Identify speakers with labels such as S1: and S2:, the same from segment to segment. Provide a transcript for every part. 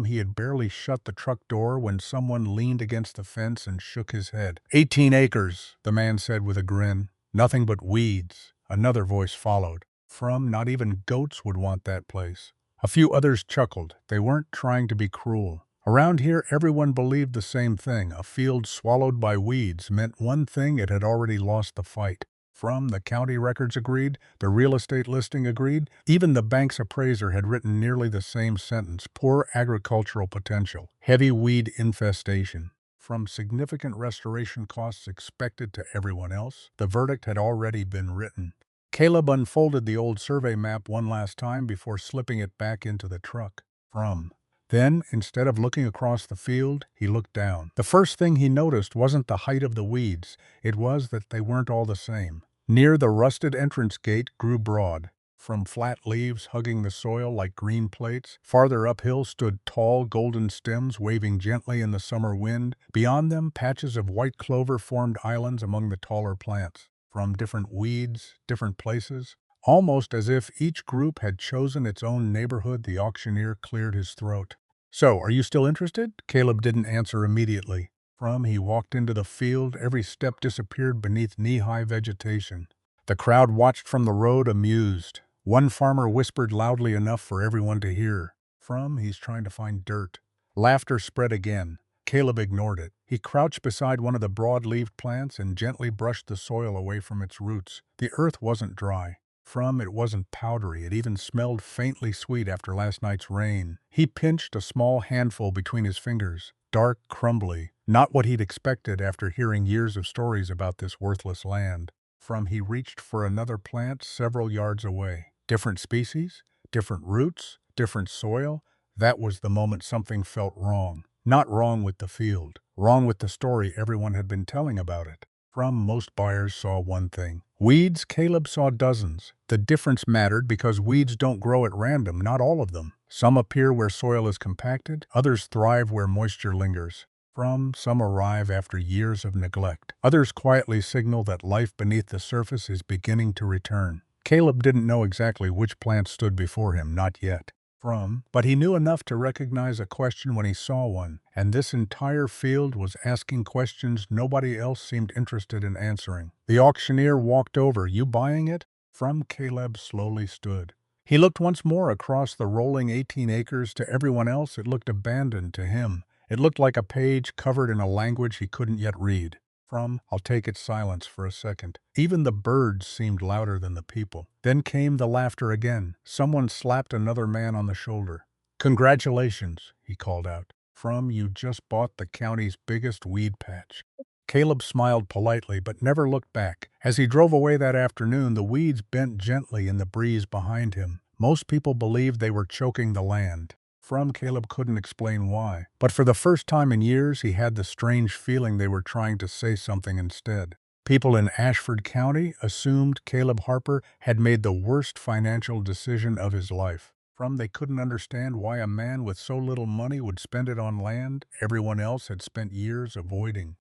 S1: He had barely shut the truck door when someone leaned against the fence and shook his head. 18 acres, the man said with a grin. Nothing but weeds. Another voice followed. Not even goats would want that place. A few others chuckled. They weren't trying to be cruel. Around here, everyone believed the same thing. A field swallowed by weeds meant one thing: it had already lost the fight. The county records agreed, the real estate listing agreed, even the bank's appraiser had written nearly the same sentence: poor agricultural potential, heavy weed infestation. Significant restoration costs expected to everyone else, the verdict had already been written. Caleb unfolded the old survey map one last time before slipping it back into the truck. Then, instead of looking across the field, he looked down. The first thing he noticed wasn't the height of the weeds, it was that they weren't all the same. Near the rusted entrance gate grew broad, flat leaves hugging the soil like green plates. Farther uphill stood tall golden stems waving gently in the summer wind. Beyond them, patches of white clover formed islands among the taller plants. Different weeds, different places. Almost as if each group had chosen its own neighborhood, the auctioneer cleared his throat. "So, are you still interested?" Caleb didn't answer immediately. He walked into the field, every step disappeared beneath knee-high vegetation. The crowd watched from the road, amused. One farmer whispered loudly enough for everyone to hear. He's trying to find dirt." Laughter spread again. Caleb ignored it. He crouched beside one of the broad-leaved plants and gently brushed the soil away from its roots. The earth wasn't dry. It wasn't powdery, it even smelled faintly sweet after last night's rain. He pinched a small handful between his fingers, dark, crumbly, not what he'd expected after hearing years of stories about this worthless land. He reached for another plant several yards away. Different species, different roots, different soil. That was the moment something felt wrong. Not wrong with the field, wrong with the story everyone had been telling about it. Most buyers saw one thing. Weeds, Caleb saw dozens. The difference mattered because weeds don't grow at random, not all of them. Some appear where soil is compacted, others thrive where moisture lingers. Some arrive after years of neglect. Others quietly signal that life beneath the surface is beginning to return. Caleb didn't know exactly which plant stood before him, not yet. But he knew enough to recognize a question when he saw one, and this entire field was asking questions nobody else seemed interested in answering. The auctioneer walked over. "You buying it?" Caleb slowly stood. He looked once more across the rolling 18 acres. To everyone else, it looked abandoned. To him, it looked like a page covered in a language he couldn't yet read. I'll take it, silence for a second. Even the birds seemed louder than the people. Then came the laughter again. Someone slapped another man on the shoulder. "Congratulations," he called out. You just bought the county's biggest weed patch." Caleb smiled politely but never looked back. As he drove away that afternoon, the weeds bent gently in the breeze behind him. Most people believed they were choking the land. Caleb couldn't explain why, but for the first time in years he had the strange feeling they were trying to say something instead. People in Ashford County assumed Caleb Harper had made the worst financial decision of his life. They couldn't understand why a man with so little money would spend it on land everyone else had spent years avoiding.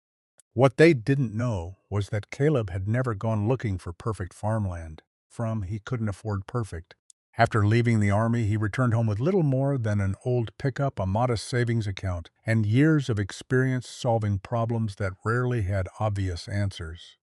S1: What they didn't know was that Caleb had never gone looking for perfect farmland. He couldn't afford perfect. After leaving the Army, he returned home with little more than an old pickup, a modest savings account, and years of experience solving problems that rarely had obvious answers.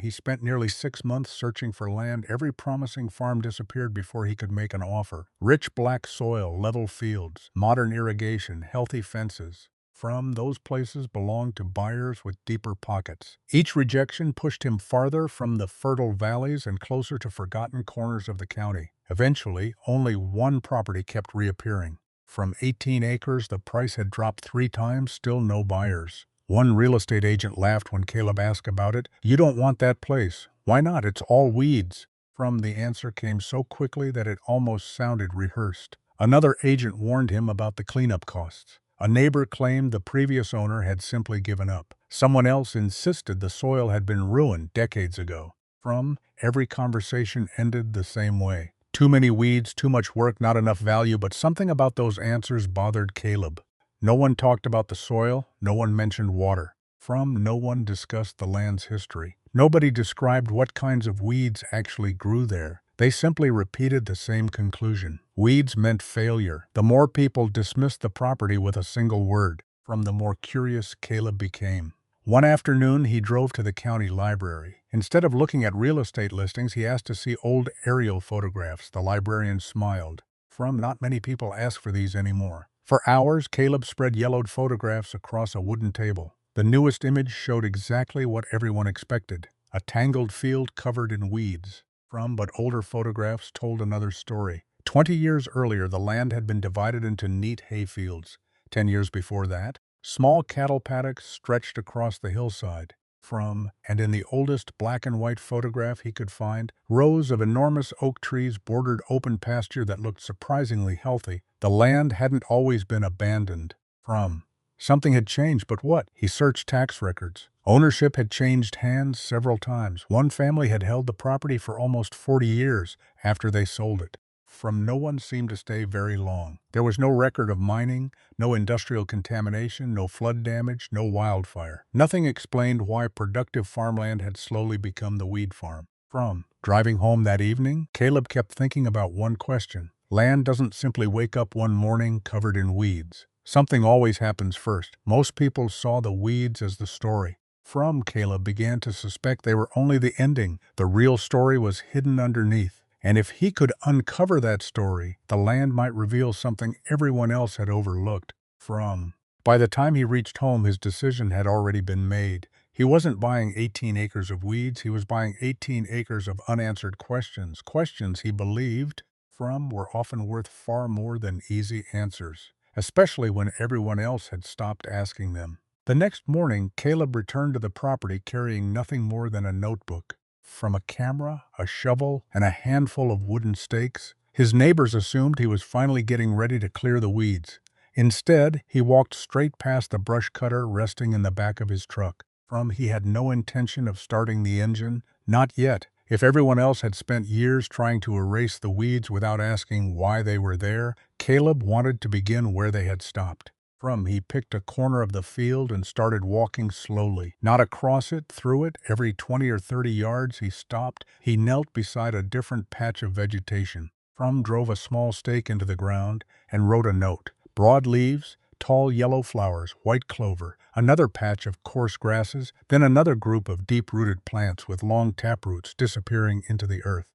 S1: He spent nearly 6 months searching for land. Every promising farm disappeared before he could make an offer. Rich black soil, level fields, modern irrigation, healthy fences. Those places belonged to buyers with deeper pockets. Each rejection pushed him farther from the fertile valleys and closer to forgotten corners of the county. Eventually, only one property kept reappearing. 18 acres, the price had dropped 3 times, still no buyers. One real estate agent laughed when Caleb asked about it. "You don't want that place." "Why not? It's all weeds." The answer came so quickly that it almost sounded rehearsed. Another agent warned him about the cleanup costs. A neighbor claimed the previous owner had simply given up. Someone else insisted the soil had been ruined decades ago. Every conversation ended the same way. Too many weeds, too much work, not enough value, but something about those answers bothered Caleb. No one talked about the soil, no one mentioned water. No one discussed the land's history. Nobody described what kinds of weeds actually grew there. They simply repeated the same conclusion. Weeds meant failure. The more people dismissed the property with a single word, from the more curious Caleb became. One afternoon, he drove to the county library. Instead of looking at real estate listings, he asked to see old aerial photographs. The librarian smiled. Not many people ask for these anymore. For hours, Caleb spread yellowed photographs across a wooden table. The newest image showed exactly what everyone expected: a tangled field covered in weeds. But older photographs told another story. 20 years earlier, the land had been divided into neat hayfields. 10 years before that, small cattle paddocks stretched across the hillside. And in the oldest black and white photograph he could find, rows of enormous oak trees bordered open pasture that looked surprisingly healthy. The land hadn't always been abandoned. Something had changed, but what? He searched tax records. Ownership had changed hands several times. One family had held the property for almost 40 years after they sold it. No one seemed to stay very long. There was no record of mining, no industrial contamination, no flood damage, no wildfire. Nothing explained why productive farmland had slowly become the weed farm. Driving home that evening, Caleb kept thinking about one question. Land doesn't simply wake up one morning covered in weeds. Something always happens first. Most people saw the weeds as the story. Caleb began to suspect they were only the ending. The real story was hidden underneath. And if he could uncover that story, the land might reveal something everyone else had overlooked. By the time he reached home, his decision had already been made. He wasn't buying 18 acres of weeds, he was buying 18 acres of unanswered questions. Questions he believed were often worth far more than easy answers, especially when everyone else had stopped asking them. The next morning, Caleb returned to the property carrying nothing more than a notebook. A camera, a shovel, and a handful of wooden stakes, his neighbors assumed he was finally getting ready to clear the weeds. Instead, he walked straight past the brush cutter resting in the back of his truck. He had no intention of starting the engine, not yet. If everyone else had spent years trying to erase the weeds without asking why they were there, Caleb wanted to begin where they had stopped. He picked a corner of the field and started walking slowly. Not across it, through it. Every 20 or 30 yards he stopped. He knelt beside a different patch of vegetation. Drove a small stake into the ground and wrote a note. Broad leaves, tall yellow flowers, white clover, another patch of coarse grasses, then another group of deep-rooted plants with long taproots disappearing into the earth.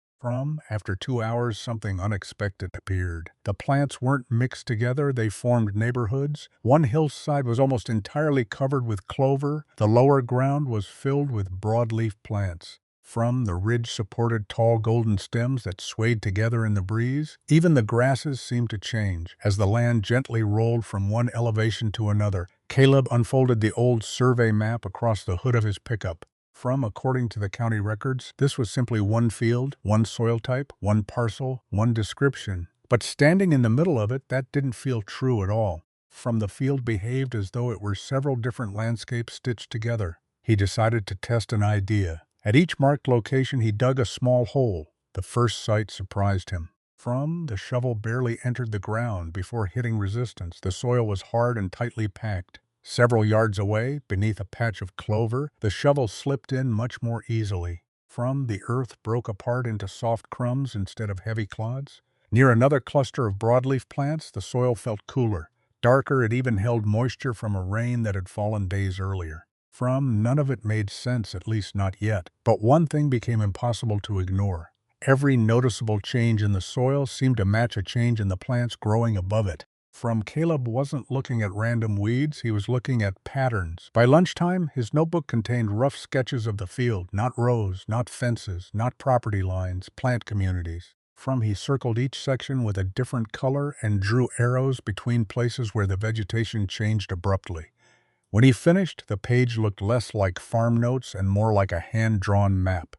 S1: After 2 hours, something unexpected appeared. The plants weren't mixed together, they formed neighborhoods. One hillside was almost entirely covered with clover. The lower ground was filled with broadleaf plants. The ridge supported tall golden stems that swayed together in the breeze. Even the grasses seemed to change. As the land gently rolled from one elevation to another, Caleb unfolded the old survey map across the hood of his pickup. According to the county records, this was simply one field, one soil type, one parcel, one description. But standing in the middle of it, that didn't feel true at all. The field behaved as though it were several different landscapes stitched together. He decided to test an idea. At each marked location, he dug a small hole. The first sight surprised him. The shovel barely entered the ground before hitting resistance. The soil was hard and tightly packed. Several yards away, beneath a patch of clover, the shovel slipped in much more easily. The earth broke apart into soft crumbs instead of heavy clods. Near another cluster of broadleaf plants, the soil felt cooler. Darker, it even held moisture from a rain that had fallen days earlier. None of it made sense, at least not yet. But one thing became impossible to ignore. Every noticeable change in the soil seemed to match a change in the plants growing above it. Caleb wasn't looking at random weeds, he was looking at patterns. By lunchtime, his notebook contained rough sketches of the field, not rows, not fences, not property lines, plant communities. He circled each section with a different color and drew arrows between places where the vegetation changed abruptly. When he finished, the page looked less like farm notes and more like a hand-drawn map.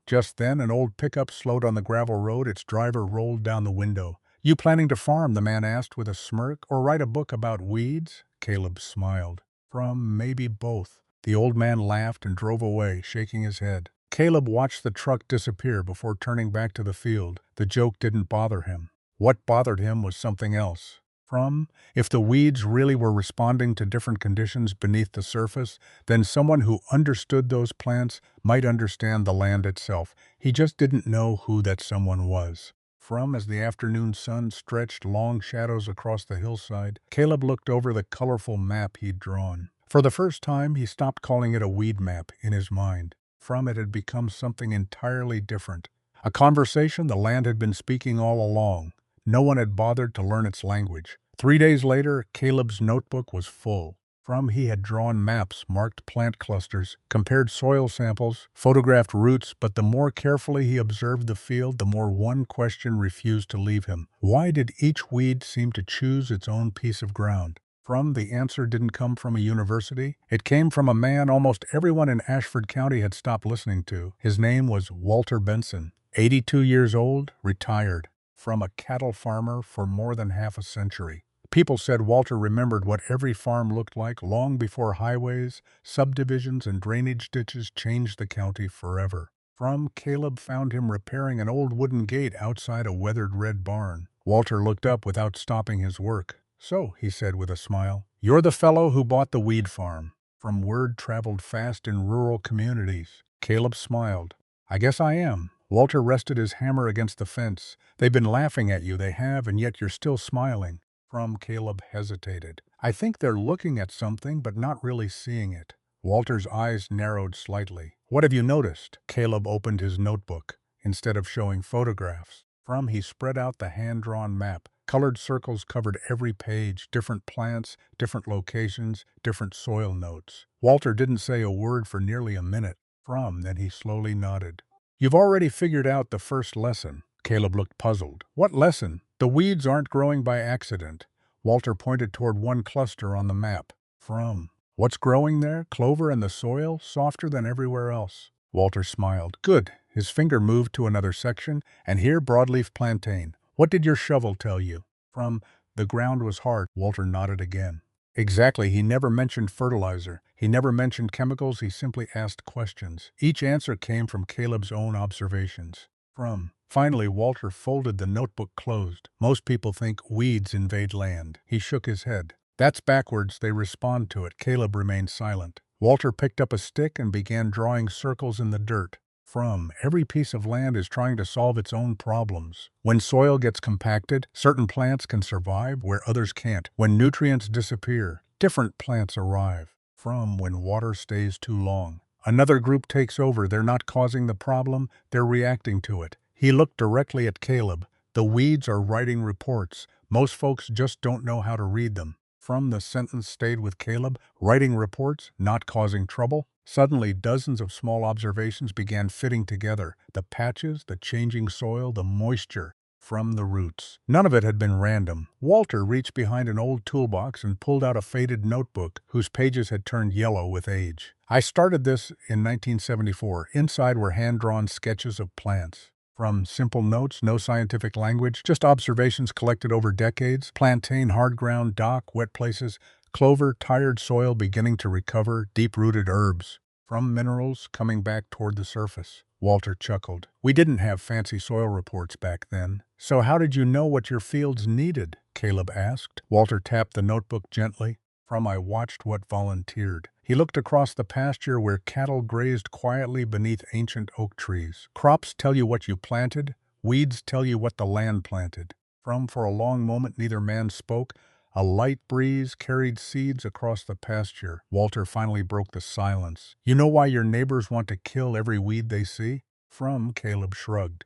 S1: Just then, an old pickup slowed on the gravel road. Its driver rolled down the window. "You planning to farm?" the man asked with a smirk, "or write a book about weeds?" Caleb smiled. Maybe both." The old man laughed and drove away, shaking his head. Caleb watched the truck disappear before turning back to the field. The joke didn't bother him. What bothered him was something else. From, if the weeds really were responding to different conditions beneath the surface, then someone who understood those plants might understand the land itself. He just didn't know who that someone was. From, as the afternoon sun stretched long shadows across the hillside, Caleb looked over the colorful map he'd drawn. For the first time, he stopped calling it a weed map in his mind. From, it had become something entirely different. A conversation the land had been speaking all along. No one had bothered to learn its language. 3 days later, Caleb's notebook was full. From, he had drawn maps, marked plant clusters, compared soil samples, photographed roots, but the more carefully he observed the field, the more one question refused to leave him. Why did each weed seem to choose its own piece of ground? From, the answer didn't come from a university. It came from a man almost everyone in Ashford County had stopped listening to. His name was Walter Benson, 82 years old, retired. From a cattle farmer for more than half a century. People said Walter remembered what every farm looked like long before highways, subdivisions, and drainage ditches changed the county forever. From, Caleb found him repairing an old wooden gate outside a weathered red barn. Walter looked up without stopping his work. "So," he said with a smile, "you're the fellow who bought the weed farm." From, word traveled fast in rural communities. Caleb smiled. "I guess I am." Walter rested his hammer against the fence. "They've been laughing at you, they have, and yet you're still smiling." From, Caleb hesitated. "I think they're looking at something, but not really seeing it." Walter's eyes narrowed slightly. "What have you noticed?" Caleb opened his notebook. Instead of showing photographs, From, he spread out the hand-drawn map. Colored circles covered every page, different plants, different locations, different soil notes. Walter didn't say a word for nearly a minute. From, then he slowly nodded. "You've already figured out the first lesson." Caleb looked puzzled. "What lesson?" "The weeds aren't growing by accident." Walter pointed toward one cluster on the map. From, "What's growing there? Clover and the soil, softer than everywhere else." Walter smiled. "Good." His finger moved to another section, and here broadleaf plantain. "What did your shovel tell you?" From, "The ground was hard." Walter nodded again. Exactly, he never mentioned fertilizer. He never mentioned chemicals, he simply asked questions. Each answer came from Caleb's own observations. From, finally, Walter folded the notebook closed. "Most people think weeds invade land." He shook his head. "That's backwards, they respond to it." Caleb remained silent. Walter picked up a stick and began drawing circles in the dirt. From, every piece of land is trying to solve its own problems. When soil gets compacted, certain plants can survive where others can't. When nutrients disappear, different plants arrive. From, when water stays too long, another group takes over. They're not causing the problem, they're reacting to it. He looked directly at Caleb. "The weeds are writing reports. Most folks just don't know how to read them." From, the sentence stayed with Caleb. Writing reports, not causing trouble. Suddenly, dozens of small observations began fitting together. The patches, the changing soil, the moisture. From, the roots. None of it had been random. Walter reached behind an old toolbox and pulled out a faded notebook whose pages had turned yellow with age. "I started this in 1974. Inside were hand-drawn sketches of plants. From, simple notes, no scientific language, just observations collected over decades. Plantain, hard ground, dock, wet places. Clover, tired soil beginning to recover, deep-rooted herbs. From, minerals coming back toward the surface." Walter chuckled. "We didn't have fancy soil reports back then." "So how did you know what your fields needed?" Caleb asked. Walter tapped the notebook gently. From, I watched what volunteered. He looked across the pasture where cattle grazed quietly beneath ancient oak trees. "Crops tell you what you planted. Weeds tell you what the land planted." From, for a long moment neither man spoke. A light breeze carried seeds across the pasture. Walter finally broke the silence. "You know why your neighbors want to kill every weed they see?" From, Caleb shrugged.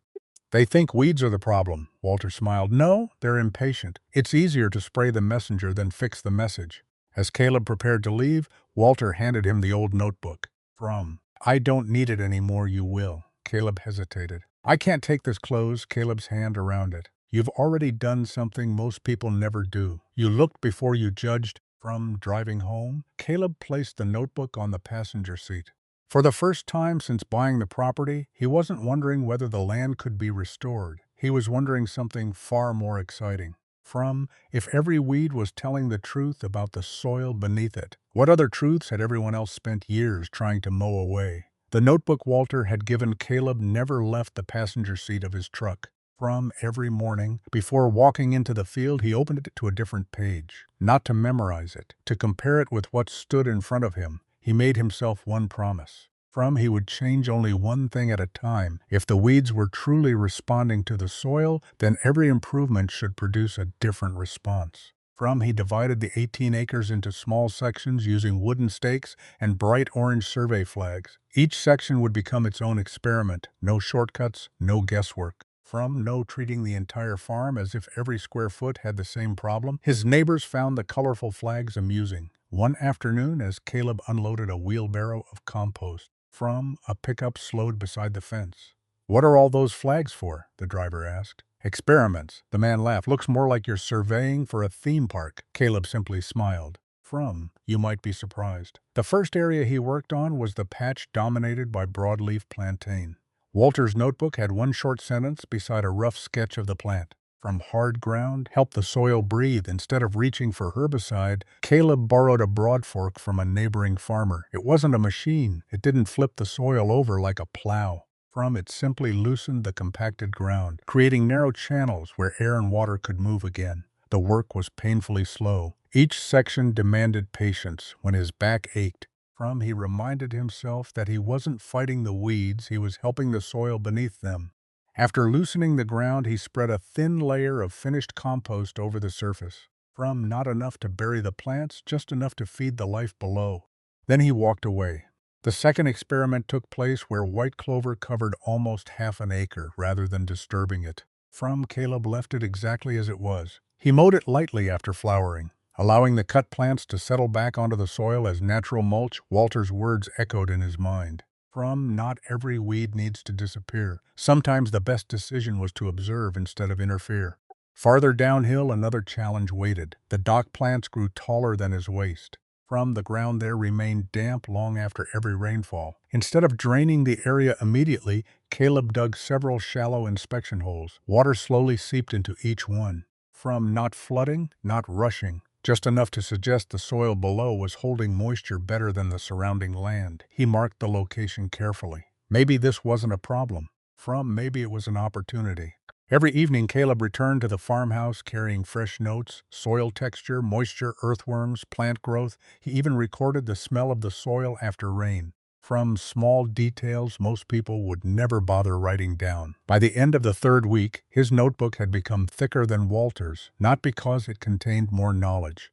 S1: "They think weeds are the problem." Walter smiled. "No, they're impatient. It's easier to spray the messenger than fix the message." As Caleb prepared to leave, Walter handed him the old notebook. From, "I don't need it anymore, you will." Caleb hesitated. "I can't take this close," Caleb's hand around it. "You've already done something most people never do. You looked before you judged." From, driving home, Caleb placed the notebook on the passenger seat. For the first time since buying the property, he wasn't wondering whether the land could be restored. He was wondering something far more exciting. From, if every weed was telling the truth about the soil beneath it, what other truths had everyone else spent years trying to mow away? The notebook Walter had given Caleb never left the passenger seat of his truck. From every morning, before walking into the field, he opened it to a different page. Not to memorize it, to compare it with what stood in front of him. He made himself one promise. From he would change only one thing at a time. If the weeds were truly responding to the soil, then every improvement should produce a different response. From he divided the 18 acres into small sections using wooden stakes and bright orange survey flags. Each section would become its own experiment. No shortcuts, no guesswork. From no treating the entire farm as if every square foot had the same problem, his neighbors found the colorful flags amusing. One afternoon, as Caleb unloaded a wheelbarrow of compost, from a pickup slowed beside the fence. "What are all those flags for?" the driver asked. "Experiments," the man laughed. "Looks more like you're surveying for a theme park." Caleb simply smiled. From, you might be surprised. The first area he worked on was the patch dominated by broadleaf plantain. Walter's notebook had one short sentence beside a rough sketch of the plant. From hard ground, help the soil breathe. Instead of reaching for herbicide, Caleb borrowed a broadfork from a neighboring farmer. It wasn't a machine. It didn't flip the soil over like a plow. From it simply loosened the compacted ground, creating narrow channels where air and water could move again. The work was painfully slow. Each section demanded patience. When his back ached, from he reminded himself that he wasn't fighting the weeds, he was helping the soil beneath them. After loosening the ground, he spread a thin layer of finished compost over the surface. From not enough to bury the plants, just enough to feed the life below. Then he walked away. The second experiment took place where white clover covered almost half an acre rather than disturbing it. From Caleb left it exactly as it was. He mowed it lightly after flowering, allowing the cut plants to settle back onto the soil as natural mulch. Walter's words echoed in his mind. From not every weed needs to disappear. Sometimes the best decision was to observe instead of interfere. Farther downhill, another challenge waited. The dock plants grew taller than his waist. From the ground there remained damp long after every rainfall. Instead of draining the area immediately, Caleb dug several shallow inspection holes. Water slowly seeped into each one. From not flooding, not rushing, just enough to suggest the soil below was holding moisture better than the surrounding land. He marked the location carefully. Maybe this wasn't a problem. From maybe it was an opportunity. Every evening, Caleb returned to the farmhouse carrying fresh notes, soil texture, moisture, earthworms, plant growth. He even recorded the smell of the soil after rain. From small details most people would never bother writing down. By the end of the third week, his notebook had become thicker than Walter's, not because it contained more knowledge,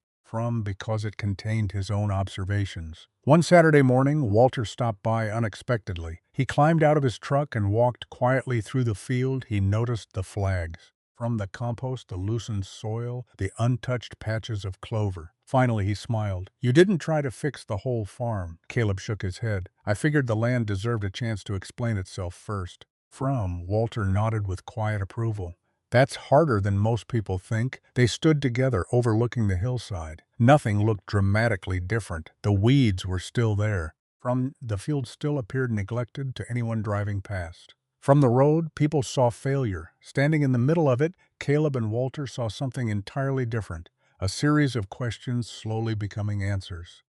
S1: because it contained his own observations. One Saturday morning, Walter stopped by unexpectedly. He climbed out of his truck and walked quietly through the field. He noticed the flags. From the compost, the loosened soil, the untouched patches of clover. Finally, he smiled. "You didn't try to fix the whole farm." Caleb shook his head. "I figured the land deserved a chance to explain itself first." Walter nodded with quiet approval. "That's harder than most people think." They stood together, overlooking the hillside. Nothing looked dramatically different. The weeds were still there. The field still appeared neglected to anyone driving past. From the road, people saw failure. Standing in the middle of it, Caleb and Walter saw something entirely different. A series of questions slowly becoming answers.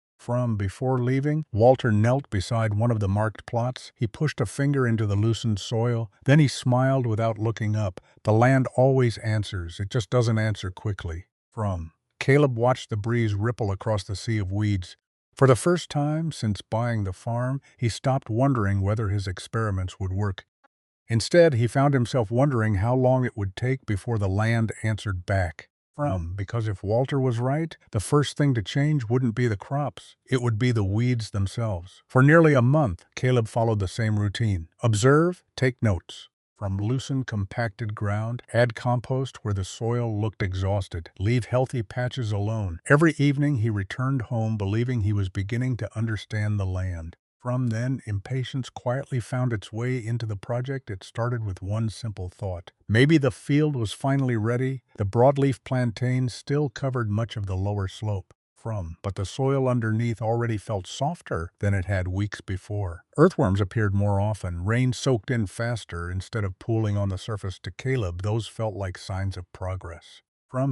S1: Before leaving, Walter knelt beside one of the marked plots. He pushed a finger into the loosened soil. Then he smiled without looking up. The land always answers. It just doesn't answer quickly. Caleb watched the breeze ripple across the sea of weeds. For the first time since buying the farm, he stopped wondering whether his experiments would work. Instead, he found himself wondering how long it would take before the land answered back. Because if Walter was right, the first thing to change wouldn't be the crops. It would be the weeds themselves. For nearly a month, Caleb followed the same routine. Observe, take notes. Loosen compacted ground, add compost where the soil looked exhausted, leave healthy patches alone. Every evening he returned home believing he was beginning to understand the land. Then, impatience quietly found its way into the project. It started with one simple thought. Maybe the field was finally ready. The broadleaf plantain still covered much of the lower slope. But the soil underneath already felt softer than it had weeks before. Earthworms appeared more often. Rain soaked in faster instead of pooling on the surface. To Caleb, those felt like signs of progress.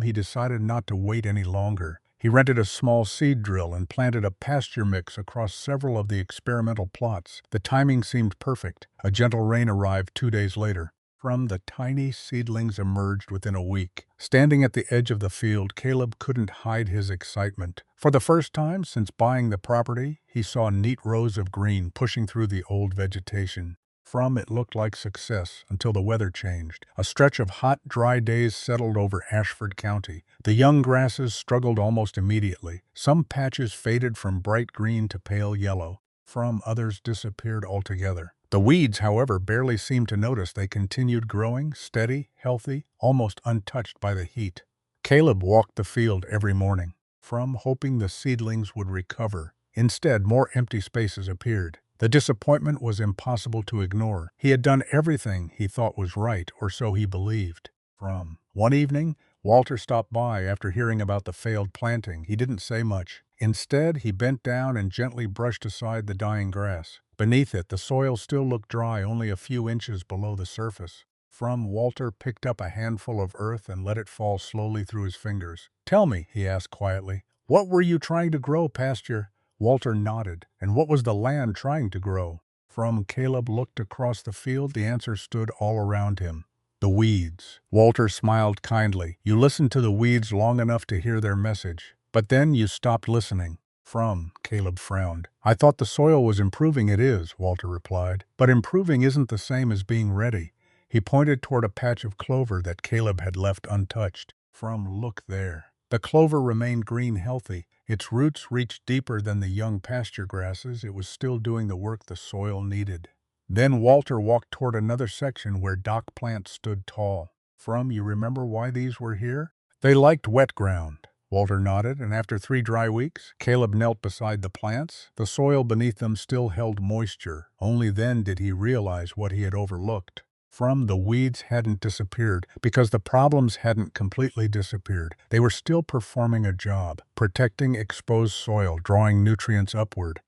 S1: He decided not to wait any longer. He rented a small seed drill and planted a pasture mix across several of the experimental plots. The timing seemed perfect. A gentle rain arrived 2 days later. From the tiny seedlings emerged within a week. Standing at the edge of the field, Caleb couldn't hide his excitement. For the first time since buying the property, he saw neat rows of green pushing through the old vegetation. From it looked like success until the weather changed. A stretch of hot, dry days settled over Ashford County. The young grasses struggled almost immediately. Some patches faded from bright green to pale yellow. From others disappeared altogether. The weeds, however, barely seemed to notice. They continued growing, steady, healthy, almost untouched by the heat. Caleb walked the field every morning, from hoping the seedlings would recover. Instead, more empty spaces appeared. The disappointment was impossible to ignore. He had done everything he thought was right, or so he believed. One evening, Walter stopped by after hearing about the failed planting. He didn't say much. Instead, he bent down and gently brushed aside the dying grass. Beneath it, the soil still looked dry, only a few inches below the surface. Walter picked up a handful of earth and let it fall slowly through his fingers. "Tell me," he asked quietly, "what were you trying to grow, Pasture?" Walter nodded. "And what was the land trying to grow?" Caleb looked across the field. The answer stood all around him. The weeds. Walter smiled kindly. "You listened to the weeds long enough to hear their message. But then you stopped listening." Caleb frowned. "I thought the soil was improving." "It is," Walter replied. "But improving isn't the same as being ready." He pointed toward a patch of clover that Caleb had left untouched. "Look there." The clover remained green, healthy. Its roots reached deeper than the young pasture grasses. It was still doing the work the soil needed. Then Walter walked toward another section where dock plants stood tall. "You remember why these were here?" "They liked wet ground." Walter nodded, and after 3 dry weeks, Caleb knelt beside the plants. The soil beneath them still held moisture. Only then did he realize what he had overlooked. The weeds hadn't disappeared because the problems hadn't completely disappeared. They were still performing a job, protecting exposed soil, drawing nutrients upward,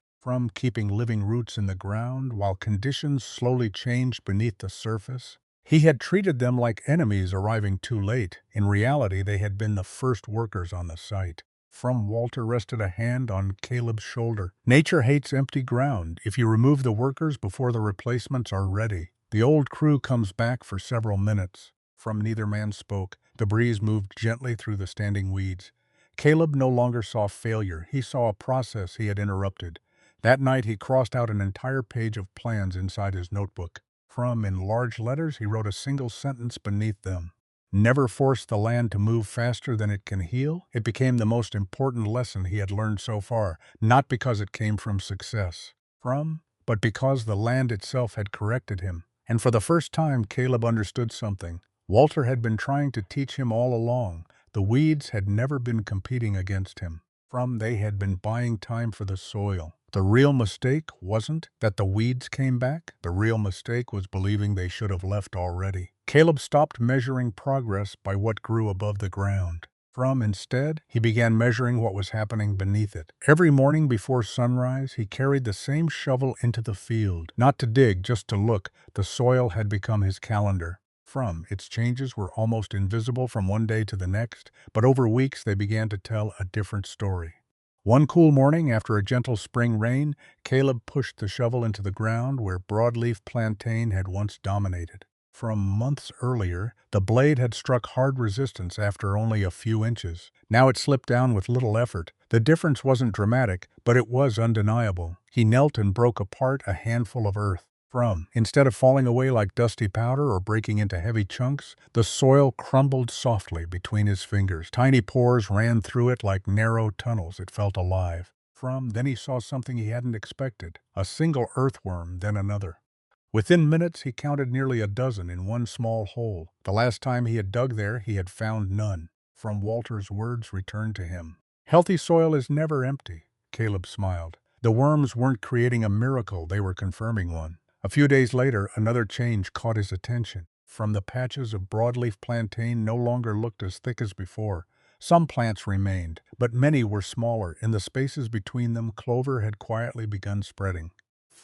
S1: keeping living roots in the ground while conditions slowly changed beneath the surface. He had treated them like enemies arriving too late. In reality, they had been the first workers on the site. Walter rested a hand on Caleb's shoulder. "Nature hates empty ground. If you remove the workers before the replacements are ready, the old crew comes back for several minutes." Neither man spoke. The breeze moved gently through the standing weeds. Caleb no longer saw failure. He saw a process he had interrupted. That night he crossed out an entire page of plans inside his notebook. In large letters, he wrote a single sentence beneath them. "Never force the land to move faster than it can heal." It became the most important lesson he had learned so far, not because it came from success, but because the land itself had corrected him. And for the first time, Caleb understood something Walter had been trying to teach him all along. The weeds had never been competing against him. They had been buying time for the soil. The real mistake wasn't that the weeds came back. The real mistake was believing they should have left already. Caleb stopped measuring progress by what grew above the ground. Instead, he began measuring what was happening beneath it. Every morning before sunrise, he carried the same shovel into the field. Not to dig, just to look. The soil had become his calendar. Its changes were almost invisible from one day to the next, but over weeks they began to tell a different story. One cool morning, after a gentle spring rain, Caleb pushed the shovel into the ground where broadleaf plantain had once dominated. Months earlier, the blade had struck hard resistance after only a few inches. Now it slipped down with little effort. The difference wasn't dramatic, but it was undeniable. He knelt and broke apart a handful of earth. Instead of falling away like dusty powder or breaking into heavy chunks, the soil crumbled softly between his fingers. Tiny pores ran through it like narrow tunnels. It felt alive. Then he saw something he hadn't expected. A single earthworm, then another. Within minutes, he counted nearly a dozen in one small hole. The last time he had dug there, he had found none. Walter's words returned to him. "Healthy soil is never empty." Caleb smiled. The worms weren't creating a miracle, they were confirming one. A few days later, another change caught his attention. The patches of broadleaf plantain no longer looked as thick as before. Some plants remained, but many were smaller. In the spaces between them, clover had quietly begun spreading.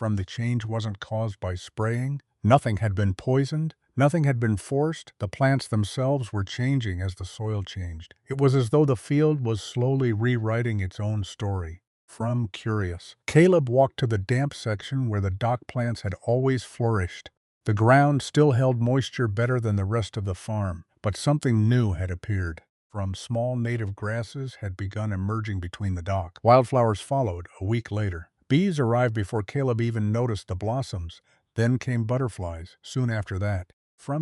S1: The change wasn't caused by spraying. Nothing had been poisoned. Nothing had been forced. The plants themselves were changing as the soil changed. It was as though the field was slowly rewriting its own story. Curious, Caleb walked to the damp section where the dock plants had always flourished. The ground still held moisture better than the rest of the farm, but something new had appeared. From small native grasses had begun emerging between the dock. Wildflowers followed a week later. Bees arrived before Caleb even noticed the blossoms. Then came butterflies, soon after that.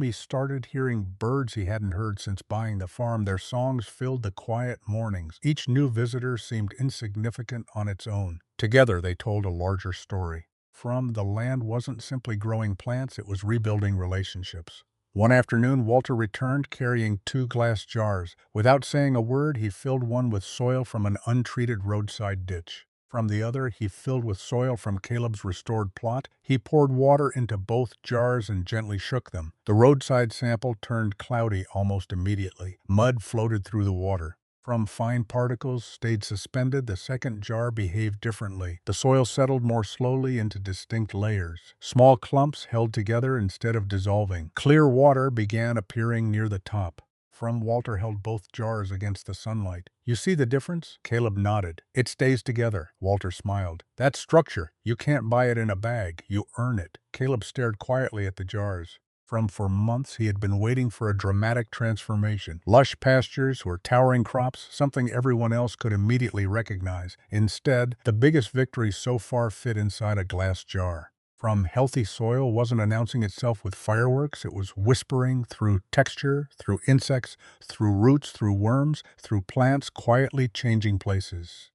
S1: He started hearing birds he hadn't heard since buying the farm. Their songs filled the quiet mornings. Each new visitor seemed insignificant on its own. Together they told a larger story. The land wasn't simply growing plants, it was rebuilding relationships. One afternoon, Walter returned carrying 2 glass jars. Without saying a word, he filled one with soil from an untreated roadside ditch. From the other, he filled with soil from Caleb's restored plot. He poured water into both jars and gently shook them. The roadside sample turned cloudy almost immediately. Mud floated through the water. Fine particles stayed suspended. The second jar behaved differently. The soil settled more slowly into distinct layers. Small clumps held together instead of dissolving. Clear water began appearing near the top. Walter held both jars against the sunlight. "You see the difference?" Caleb nodded. "It stays together." Walter smiled. "That's structure. You can't buy it in a bag. You earn it." Caleb stared quietly at the jars. For months he had been waiting for a dramatic transformation. Lush pastures or towering crops, something everyone else could immediately recognize. Instead, the biggest victory so far fit inside a glass jar. Healthy soil wasn't announcing itself with fireworks, it was whispering through texture, through insects, through roots, through worms, through plants quietly changing places.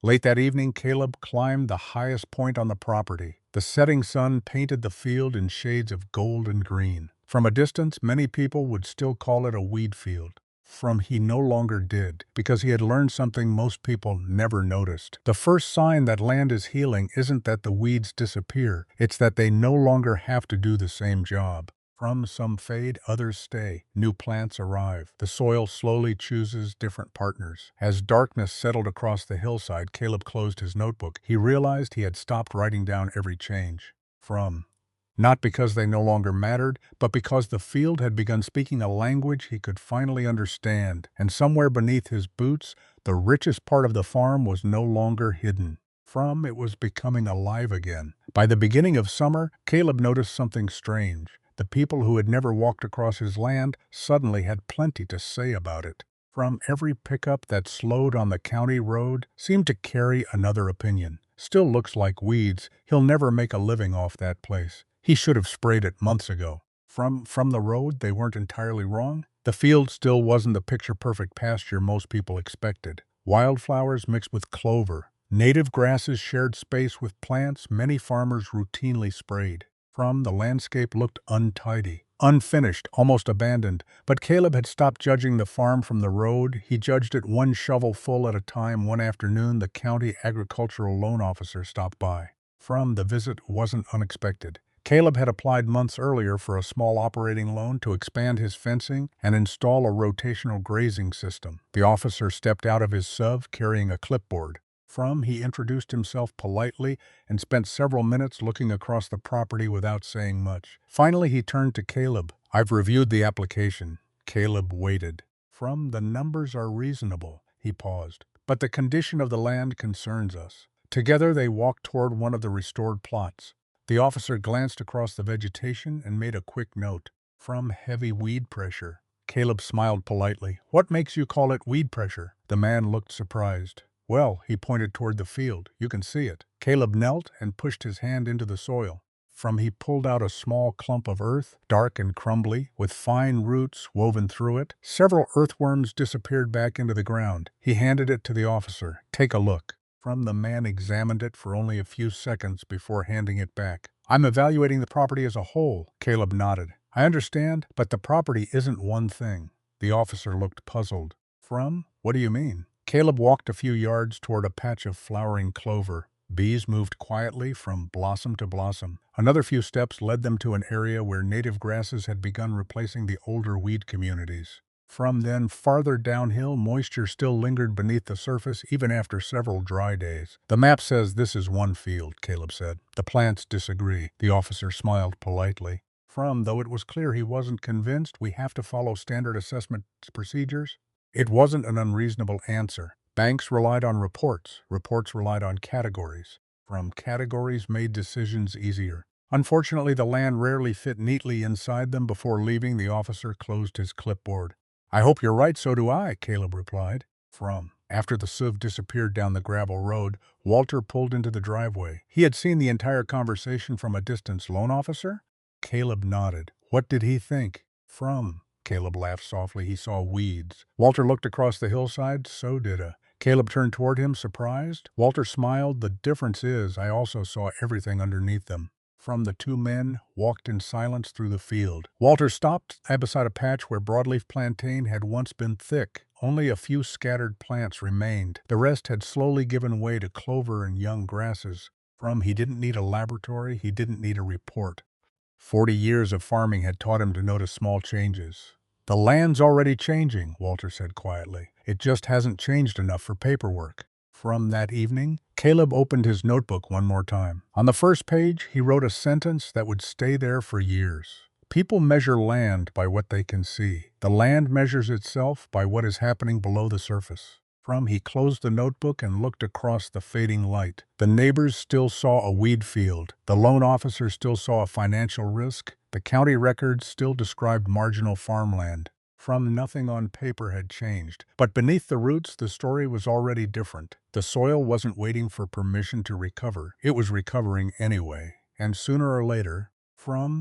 S1: Late that evening, Caleb climbed the highest point on the property. The setting sun painted the field in shades of gold and green. From a distance, many people would still call it a weed field. He no longer did, because he had learned something most people never noticed. The first sign that land is healing isn't that the weeds disappear, it's that they no longer have to do the same job. Some fade, others stay. New plants arrive. The soil slowly chooses different partners. As darkness settled across the hillside, Caleb closed his notebook. He realized he had stopped writing down every change. Not because they no longer mattered, but because the field had begun speaking a language he could finally understand, and somewhere beneath his boots, the richest part of the farm was no longer hidden. It was becoming alive again. By the beginning of summer, Caleb noticed something strange. The people who had never walked across his land suddenly had plenty to say about it. Every pickup that slowed on the county road seemed to carry another opinion. "Still looks like weeds. He'll never make a living off that place. He should have sprayed it months ago." From the road, they weren't entirely wrong. The field still wasn't the picture-perfect pasture most people expected. Wildflowers mixed with clover. Native grasses shared space with plants many farmers routinely sprayed. The landscape looked untidy, unfinished, almost abandoned. But Caleb had stopped judging the farm from the road. He judged it one shovelful at a time. One afternoon, the county agricultural loan officer stopped by. The visit wasn't unexpected. Caleb had applied months earlier for a small operating loan to expand his fencing and install a rotational grazing system. The officer stepped out of his SUV carrying a clipboard. He introduced himself politely and spent several minutes looking across the property without saying much. Finally, he turned to Caleb. "I've reviewed the application." Caleb waited. "The numbers are reasonable." He paused. "But the condition of the land concerns us." Together they walked toward one of the restored plots. The officer glanced across the vegetation and made a quick note. "Heavy weed pressure." Caleb smiled politely. "What makes you call it weed pressure?" The man looked surprised. "Well," he pointed toward the field. "You can see it." Caleb knelt and pushed his hand into the soil. He pulled out a small clump of earth, dark and crumbly, with fine roots woven through it. Several earthworms disappeared back into the ground. He handed it to the officer. "Take a look." The man examined it for only a few seconds before handing it back. "I'm evaluating the property as a whole." Caleb nodded. "I understand, but the property isn't one thing." The officer looked puzzled. What do you mean?" Caleb walked a few yards toward a patch of flowering clover. Bees moved quietly from blossom to blossom. Another few steps led them to an area where native grasses had begun replacing the older weed communities. Then, farther downhill, moisture still lingered beneath the surface even after several dry days. "The map says this is one field," Caleb said. "The plants disagree." The officer smiled politely. Though it was clear he wasn't convinced, "We have to follow standard assessment procedures." It wasn't an unreasonable answer. Banks relied on reports. Reports relied on categories. Categories made decisions easier. Unfortunately, the land rarely fit neatly inside them. Before leaving, the officer closed his clipboard. "I hope you're right, so do I," Caleb replied. After the SUV disappeared down the gravel road, Walter pulled into the driveway. He had seen the entire conversation from a distance. "Loan officer?" Caleb nodded. "What did he think?" Caleb laughed softly. "He saw weeds." Walter looked across the hillside. "So did I." Caleb turned toward him, surprised. Walter smiled. "The difference is, I also saw everything underneath them." The two men walked in silence through the field. Walter stopped beside a patch where broadleaf plantain had once been thick. Only a few scattered plants remained. The rest had slowly given way to clover and young grasses. He didn't need a laboratory. He didn't need a report. 40 years of farming had taught him to notice small changes. "The land's already changing," Walter said quietly. "It just hasn't changed enough for paperwork." That evening, Caleb opened his notebook one more time. On the first page, he wrote a sentence that would stay there for years. "People measure land by what they can see. The land measures itself by what is happening below the surface." He closed the notebook and looked across the fading light. The neighbors still saw a weed field. The loan officer still saw a financial risk. The county records still described marginal farmland. Nothing on paper had changed, but beneath the roots the story was already different. The soil wasn't waiting for permission to recover, it was recovering anyway, and sooner or later,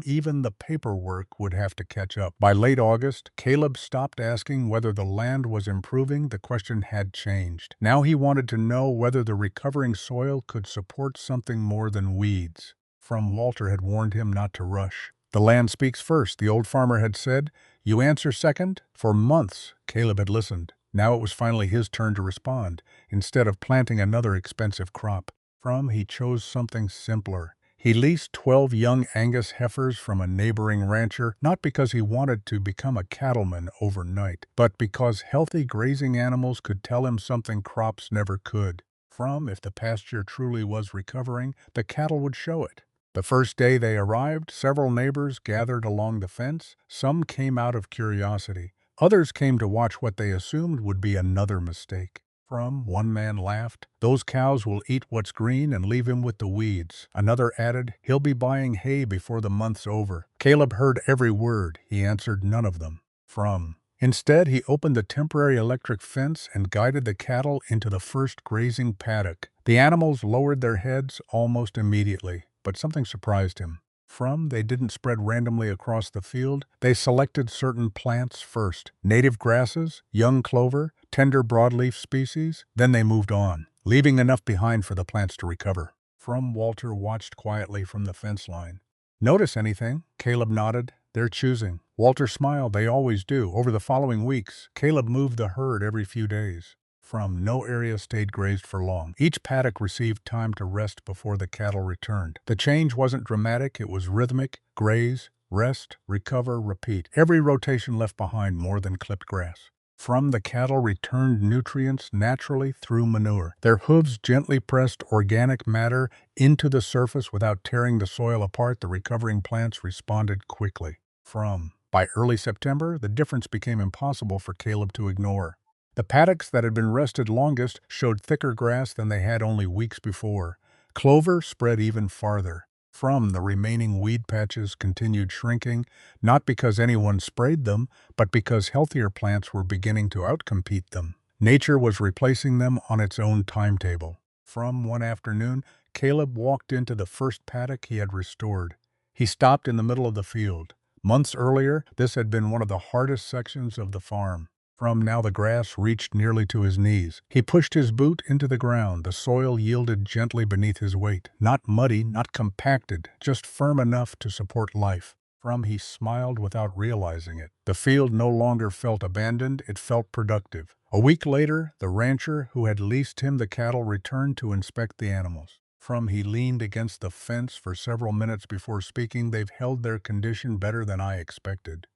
S1: even the paperwork would have to catch up. By late August, Caleb stopped asking whether the land was improving. The question had changed. Now he wanted to know whether the recovering soil could support something more than weeds. Walter had warned him not to rush. "The land speaks first," the old farmer had said. "You answer second." For months, Caleb had listened. Now it was finally his turn to respond. Instead of planting another expensive crop, he chose something simpler. He leased 12 young Angus heifers from a neighboring rancher, not because he wanted to become a cattleman overnight, but because healthy grazing animals could tell him something crops never could. If the pasture truly was recovering, the cattle would show it. The first day they arrived, several neighbors gathered along the fence. Some came out of curiosity. Others came to watch what they assumed would be another mistake. One man laughed, "Those cows will eat what's green and leave him with the weeds." Another added, "He'll be buying hay before the month's over." Caleb heard every word. He answered none of them. Instead, he opened the temporary electric fence and guided the cattle into the first grazing paddock. The animals lowered their heads almost immediately, but something surprised him. They didn't spread randomly across the field. They selected certain plants first. Native grasses, young clover, tender broadleaf species. Then they moved on, leaving enough behind for the plants to recover. Walter watched quietly from the fence line. "Notice anything?" Caleb nodded. "They're choosing." Walter smiled. "They always do." Over the following weeks, Caleb moved the herd every few days. No area stayed grazed for long. Each paddock received time to rest before the cattle returned. The change wasn't dramatic, it was rhythmic. Graze, rest, recover, repeat. Every rotation left behind more than clipped grass. The cattle returned nutrients naturally through manure. Their hooves gently pressed organic matter into the surface without tearing the soil apart. The recovering plants responded quickly. By early September, the difference became impossible for Caleb to ignore. The paddocks that had been rested longest showed thicker grass than they had only weeks before. Clover spread even farther. The remaining weed patches continued shrinking, not because anyone sprayed them, but because healthier plants were beginning to outcompete them. Nature was replacing them on its own timetable. One afternoon, Caleb walked into the first paddock he had restored. He stopped in the middle of the field. Months earlier, this had been one of the hardest sections of the farm. Now the grass reached nearly to his knees. He pushed his boot into the ground. The soil yielded gently beneath his weight. Not muddy, not compacted, just firm enough to support life. He smiled without realizing it. The field no longer felt abandoned, it felt productive. A week later, the rancher who had leased him the cattle returned to inspect the animals. He leaned against the fence for several minutes before speaking. "They've held their condition better than I expected."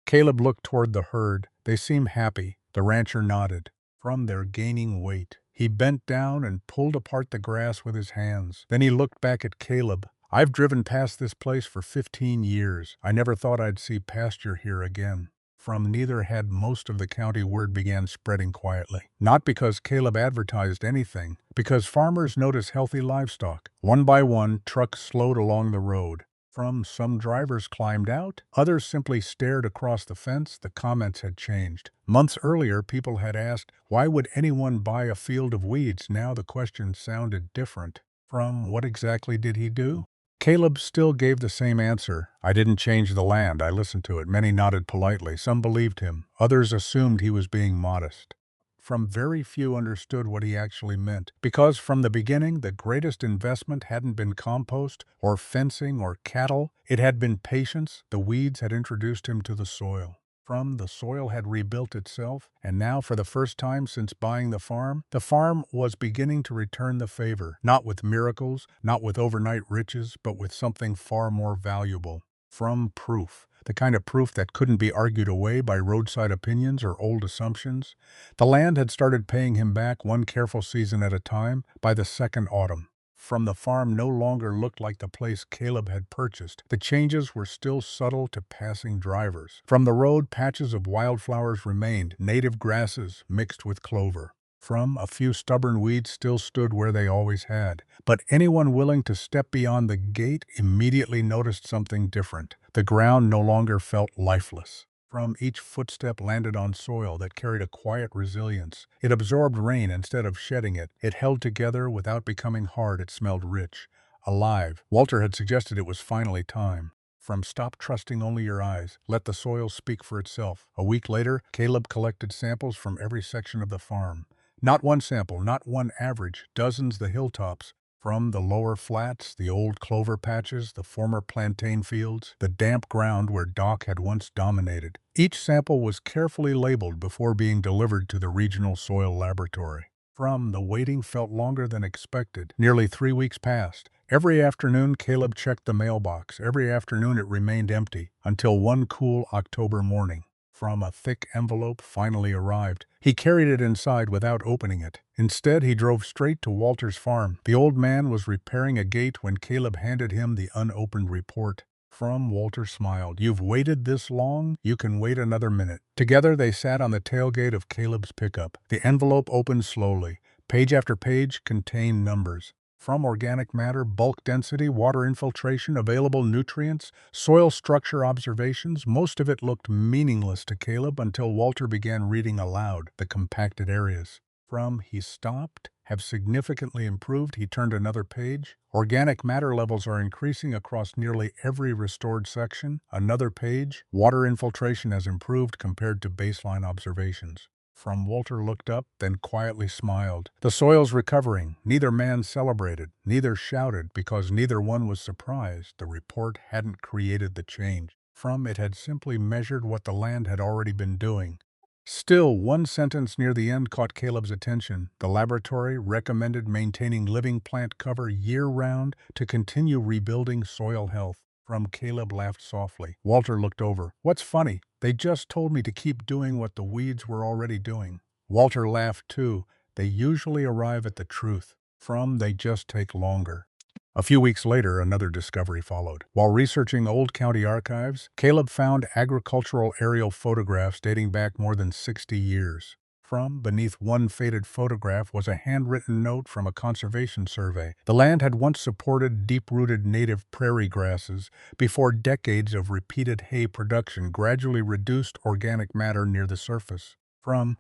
S1: Caleb looked toward the herd. They seemed happy. The rancher nodded. They're gaining weight. He bent down and pulled apart the grass with his hands. Then he looked back at Caleb. "I've driven past this place for 15 years. I never thought I'd see pasture here again." From neither had most of the county word began spreading quietly. Not because Caleb advertised anything, because farmers noticed healthy livestock. One by one, trucks slowed along the road. From some drivers climbed out, others simply stared across the fence. The comments had changed. Months earlier, people had asked, why would anyone buy a field of weeds? Now the question sounded different. From what exactly did he do? Caleb still gave the same answer. I didn't change the land. I listened to it. Many nodded politely. Some believed him. Others assumed he was being modest. From very few understood what he actually meant, because from the beginning the greatest investment hadn't been compost or fencing or cattle. It had been patience. The weeds had introduced him to the soil. From the soil had rebuilt itself, and now for the first time since buying the farm was beginning to return the favor, not with miracles, not with overnight riches, but with something far more valuable. From proof, the kind of proof that couldn't be argued away by roadside opinions or old assumptions. The land had started paying him back one careful season at a time. By the second autumn, from the farm no longer looked like the place Caleb had purchased. The changes were still subtle to passing drivers. From the road, patches of wildflowers remained, native grasses mixed with clover. From a few stubborn weeds still stood where they always had. But anyone willing to step beyond the gate immediately noticed something different. The ground no longer felt lifeless. From each footstep landed on soil that carried a quiet resilience. It absorbed rain instead of shedding it. It held together without becoming hard. It smelled rich, alive. Walter had suggested it was finally time. From stop trusting only your eyes. Let the soil speak for itself. A week later, Caleb collected samples from every section of the farm. Not one sample, not one average, dozens the hilltops. From the lower flats, the old clover patches, the former plantain fields, the damp ground where Doc had once dominated. Each sample was carefully labeled before being delivered to the regional soil laboratory. From the waiting felt longer than expected. Nearly 3 weeks passed. Every afternoon, Caleb checked the mailbox. Every afternoon it remained empty, until one cool October morning. From a thick envelope finally arrived. He carried it inside without opening it. Instead, he drove straight to Walter's farm. The old man was repairing a gate when Caleb handed him the unopened report. From Walter smiled. You've waited this long? You can wait another minute. Together they sat on the tailgate of Caleb's pickup. The envelope opened slowly. Page after page contained numbers. From organic matter, bulk density, water infiltration, available nutrients, soil structure observations, most of it looked meaningless to Caleb until Walter began reading aloud the compacted areas. From he stopped, have significantly improved, he turned another page. Organic matter levels are increasing across nearly every restored section. Another page, water infiltration has improved compared to baseline observations. From Walter looked up, then quietly smiled. The soil's recovering. Neither man celebrated, neither shouted, because neither one was surprised. The report hadn't created the change. From it had simply measured what the land had already been doing. Still, one sentence near the end caught Caleb's attention. The laboratory recommended maintaining living plant cover year-round to continue rebuilding soil health. From Caleb laughed softly. Walter looked over. What's funny? They just told me to keep doing what the weeds were already doing. Walter laughed too. They usually arrive at the truth. From they just take longer. A few weeks later, another discovery followed. While researching old county archives, Caleb found agricultural aerial photographs dating back more than 60 years. From beneath one faded photograph was a handwritten note from a conservation survey. The land had once supported deep-rooted native prairie grasses before decades of repeated hay production gradually reduced organic matter near the surface.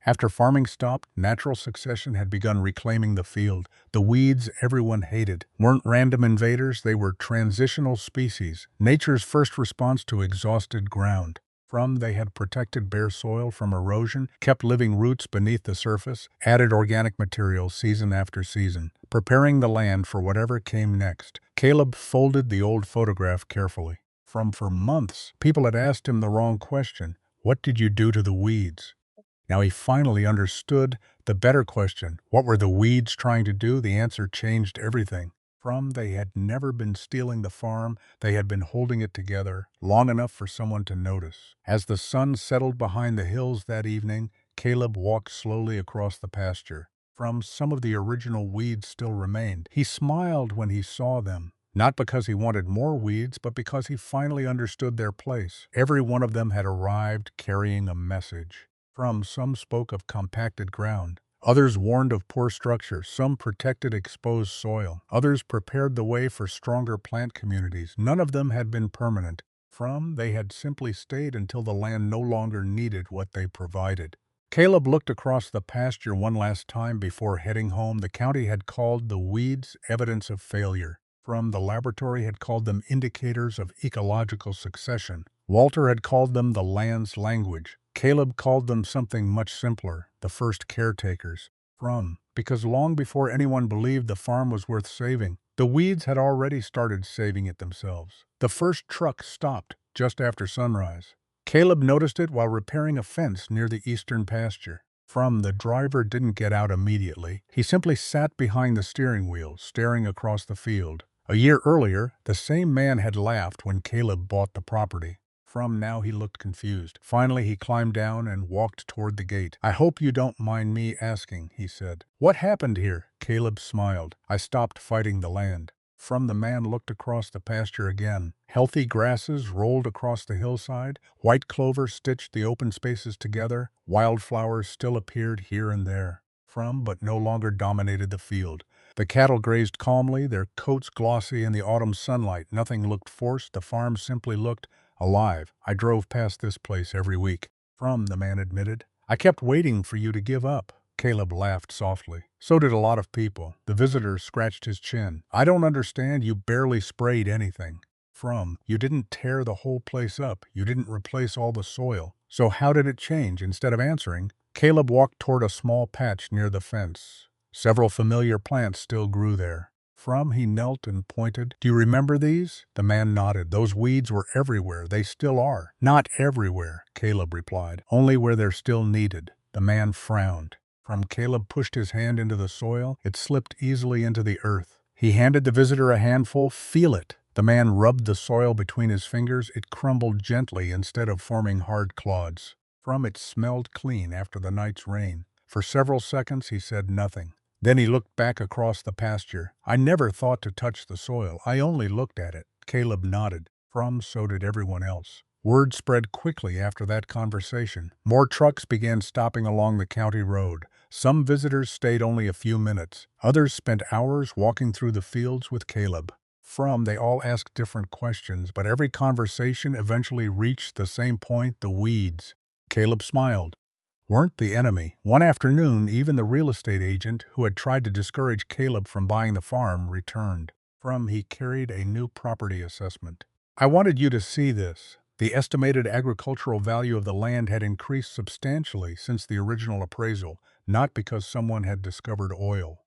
S1: After farming stopped, natural succession had begun reclaiming the field. The weeds everyone hated weren't random invaders, they were transitional species, nature's first response to exhausted ground. They had protected bare soil from erosion, kept living roots beneath the surface, added organic material season after season, preparing the land for whatever came next. Caleb folded the old photograph carefully. For months, people had asked him the wrong question. What did you do to the weeds? Now he finally understood the better question. What were the weeds trying to do? The answer changed everything. They had never been stealing the farm, they had been holding it together, long enough for someone to notice. As the sun settled behind the hills that evening, Caleb walked slowly across the pasture. Some of the original weeds still remained. He smiled when he saw them. Not because he wanted more weeds, but because he finally understood their place. Every one of them had arrived carrying a message. Some spoke of compacted ground. Others warned of poor structure. Some protected exposed soil. Others prepared the way for stronger plant communities. None of them had been permanent. They had simply stayed until the land no longer needed what they provided. Caleb looked across the pasture one last time before heading home. The county had called the weeds evidence of failure. The laboratory had called them indicators of ecological succession. Walter had called them the land's language. Caleb called them something much simpler, the first caretakers. Because long before anyone believed the farm was worth saving, the weeds had already started saving it themselves. The first truck stopped just after sunrise. Caleb noticed it while repairing a fence near the eastern pasture. The driver didn't get out immediately. He simply sat behind the steering wheel, staring across the field. A year earlier, the same man had laughed when Caleb bought the property. Now he looked confused. Finally, he climbed down and walked toward the gate. "I hope you don't mind me asking," he said. "What happened here?" Caleb smiled. "I stopped fighting the land." The man looked across the pasture again. Healthy grasses rolled across the hillside. White clover stitched the open spaces together. Wildflowers still appeared here and there. But no longer dominated the field. The cattle grazed calmly, their coats glossy in the autumn sunlight. Nothing looked forced. The farm simply looked alive. "I drove past this place every week." The man admitted. "I kept waiting for you to give up." Caleb laughed softly. "So did a lot of people." The visitor scratched his chin. "I don't understand. You barely sprayed anything." You didn't tear the whole place up. You didn't replace all the soil. So how did it change?" Instead of answering, Caleb walked toward a small patch near the fence. Several familiar plants still grew there. He knelt and pointed. "Do you remember these?" The man nodded. "Those weeds were everywhere. They still are." "Not everywhere," Caleb replied. "Only where they're still needed." The man frowned. Caleb pushed his hand into the soil. It slipped easily into the earth. He handed the visitor a handful. "Feel it." The man rubbed the soil between his fingers. It crumbled gently instead of forming hard clods. It smelled clean after the night's rain. For several seconds he said nothing. Then he looked back across the pasture. "I never thought to touch the soil. I only looked at it." Caleb nodded. So did everyone else. Word spread quickly after that conversation. More trucks began stopping along the county road. Some visitors stayed only a few minutes. Others spent hours walking through the fields with Caleb. They all asked different questions, but every conversation eventually reached the same point: the weeds. Caleb smiled. Weren't the enemy. One afternoon, even the real estate agent who had tried to discourage Caleb from buying the farm returned. He carried a new property assessment. "I wanted you to see this." The estimated agricultural value of the land had increased substantially since the original appraisal, not because someone had discovered oil.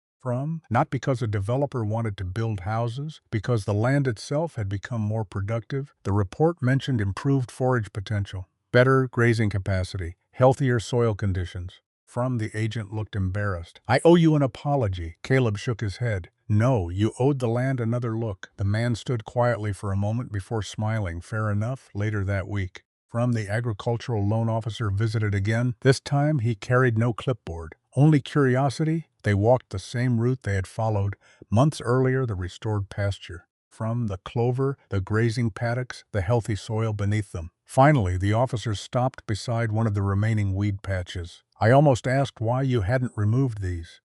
S1: Not because a developer wanted to build houses, because the land itself had become more productive. The report mentioned improved forage potential, better grazing capacity, healthier soil conditions. The agent looked embarrassed. "I owe you an apology." Caleb shook his head. "No, you owed the land another look." The man stood quietly for a moment before smiling. "Fair enough." Later that week, the agricultural loan officer visited again. This time he carried no clipboard, only curiosity. They walked the same route they had followed months earlier, the restored pasture. The clover, the grazing paddocks, the healthy soil beneath them. Finally, the officer stopped beside one of the remaining weed patches. "I almost asked why you hadn't removed these."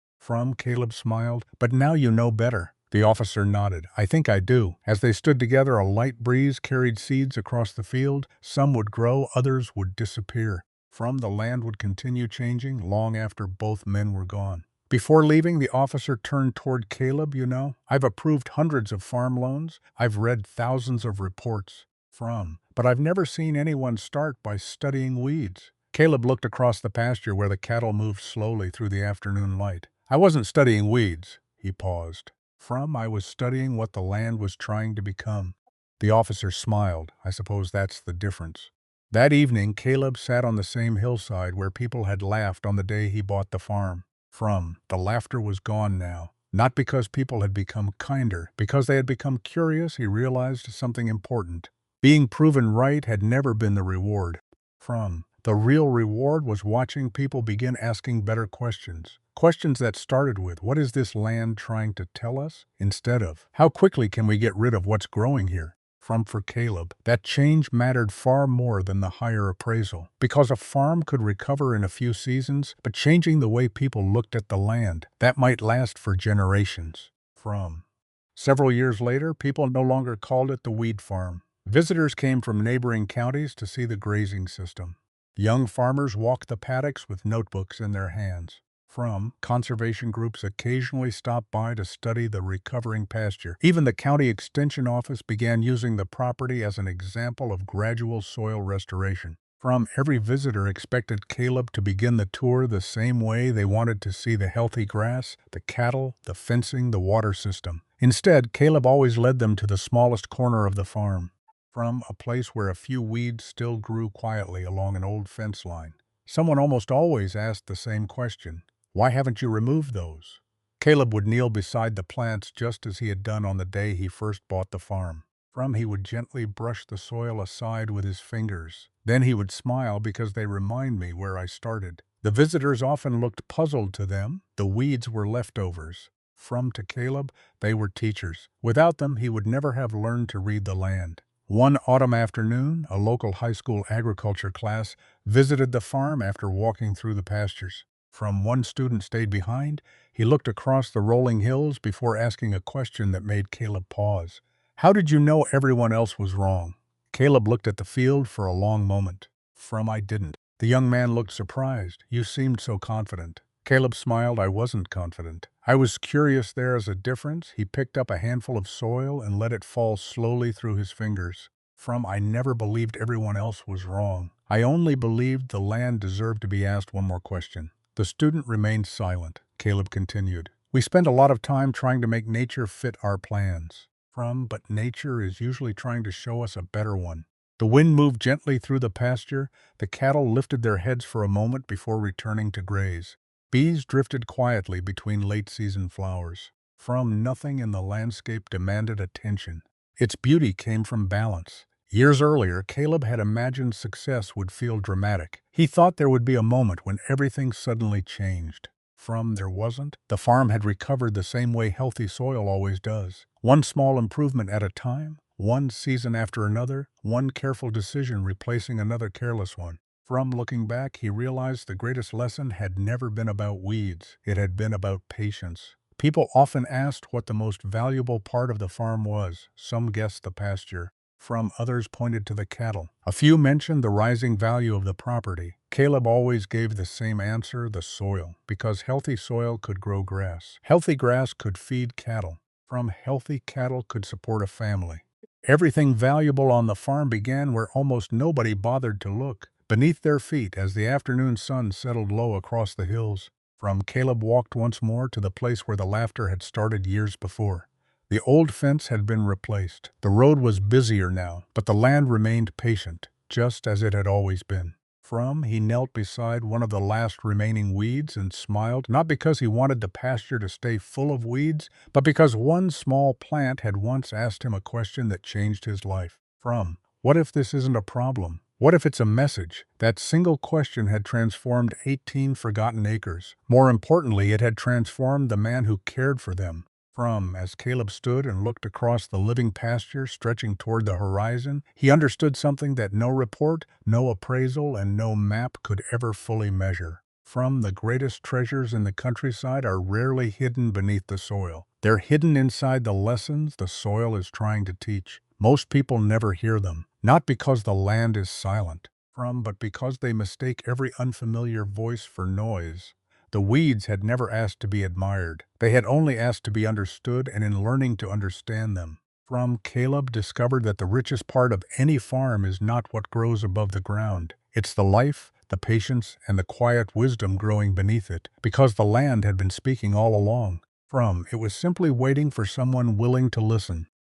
S1: Caleb smiled. "But now you know better." The officer nodded. "I think I do." As they stood together, a light breeze carried seeds across the field. Some would grow, others would disappear. The land would continue changing long after both men were gone. Before leaving, the officer turned toward Caleb. "You know, I've approved hundreds of farm loans. I've read thousands of reports. But I've never seen anyone start by studying weeds." Caleb looked across the pasture where the cattle moved slowly through the afternoon light. "I wasn't studying weeds." He paused. "I was studying what the land was trying to become." The officer smiled. "I suppose that's the difference." That evening, Caleb sat on the same hillside where people had laughed on the day he bought the farm. The laughter was gone now. Not because people had become kinder, because they had become curious. He realized something important. Being proven right had never been the reward. The real reward was watching people begin asking better questions. Questions that started with, "What is this land trying to tell us?" instead of, "How quickly can we get rid of what's growing here?" For Caleb, that change mattered far more than the higher appraisal, because a farm could recover in a few seasons, but changing the way people looked at the land, that might last for generations. Several years later, people no longer called it the weed farm. Visitors came from neighboring counties to see the grazing system. Young farmers walked the paddocks with notebooks in their hands. Conservation groups occasionally stopped by to study the recovering pasture. Even the county extension office began using the property as an example of gradual soil restoration. Every visitor expected Caleb to begin the tour the same way. They wanted to see the healthy grass, the cattle, the fencing, the water system. Instead, Caleb always led them to the smallest corner of the farm, a place where a few weeds still grew quietly along an old fence line. Someone almost always asked the same question: "Why haven't you removed those?" Caleb would kneel beside the plants just as he had done on the day he first bought the farm. He would gently brush the soil aside with his fingers. Then he would smile, because they remind me where I started. The visitors often looked puzzled. To them, the weeds were leftovers. To Caleb, they were teachers. Without them, he would never have learned to read the land. One autumn afternoon, a local high school agriculture class visited the farm after walking through the pastures. One student stayed behind. He looked across the rolling hills before asking a question that made Caleb pause. "How did you know everyone else was wrong?" Caleb looked at the field for a long moment. "I didn't." The young man looked surprised. "You seemed so confident." Caleb smiled. "I wasn't confident. I was curious. There's a difference." He picked up a handful of soil and let it fall slowly through his fingers. I never believed everyone else was wrong. I only believed the land deserved to be asked one more question." The student remained silent. Caleb continued, "We spend a lot of time trying to make nature fit our plans. But nature is usually trying to show us a better one." The wind moved gently through the pasture. The cattle lifted their heads for a moment before returning to graze. Bees drifted quietly between late-season flowers. Nothing in the landscape demanded attention. Its beauty came from balance. Years earlier, Caleb had imagined success would feel dramatic. He thought there would be a moment when everything suddenly changed. There wasn't. The farm had recovered the same way healthy soil always does. One small improvement at a time, one season after another, one careful decision replacing another careless one. Looking back, he realized the greatest lesson had never been about weeds. It had been about patience. People often asked what the most valuable part of the farm was. Some guessed the pasture. Others pointed to the cattle. A few mentioned the rising value of the property. Caleb always gave the same answer: the soil. Because healthy soil could grow grass. Healthy grass could feed cattle. Healthy cattle could support a family. Everything valuable on the farm began where almost nobody bothered to look, beneath their feet, as the afternoon sun settled low across the hills. Caleb walked once more to the place where the laughter had started years before. The old fence had been replaced. The road was busier now, but the land remained patient, just as it had always been. He knelt beside one of the last remaining weeds and smiled, not because he wanted the pasture to stay full of weeds, but because one small plant had once asked him a question that changed his life. What if this isn't a problem? What if it's a message? That single question had transformed 18 forgotten acres. More importantly, it had transformed the man who cared for them. As Caleb stood and looked across the living pasture stretching toward the horizon, he understood something that no report, no appraisal, and no map could ever fully measure. The greatest treasures in the countryside are rarely hidden beneath the soil. They're hidden inside the lessons the soil is trying to teach. Most people never hear them, not because the land is silent, but because they mistake every unfamiliar voice for noise. The weeds had never asked to be admired. They had only asked to be understood, and in learning to understand them, Caleb discovered that the richest part of any farm is not what grows above the ground. It's the life, the patience, and the quiet wisdom growing beneath it, because the land had been speaking all along. It was simply waiting for someone willing to listen.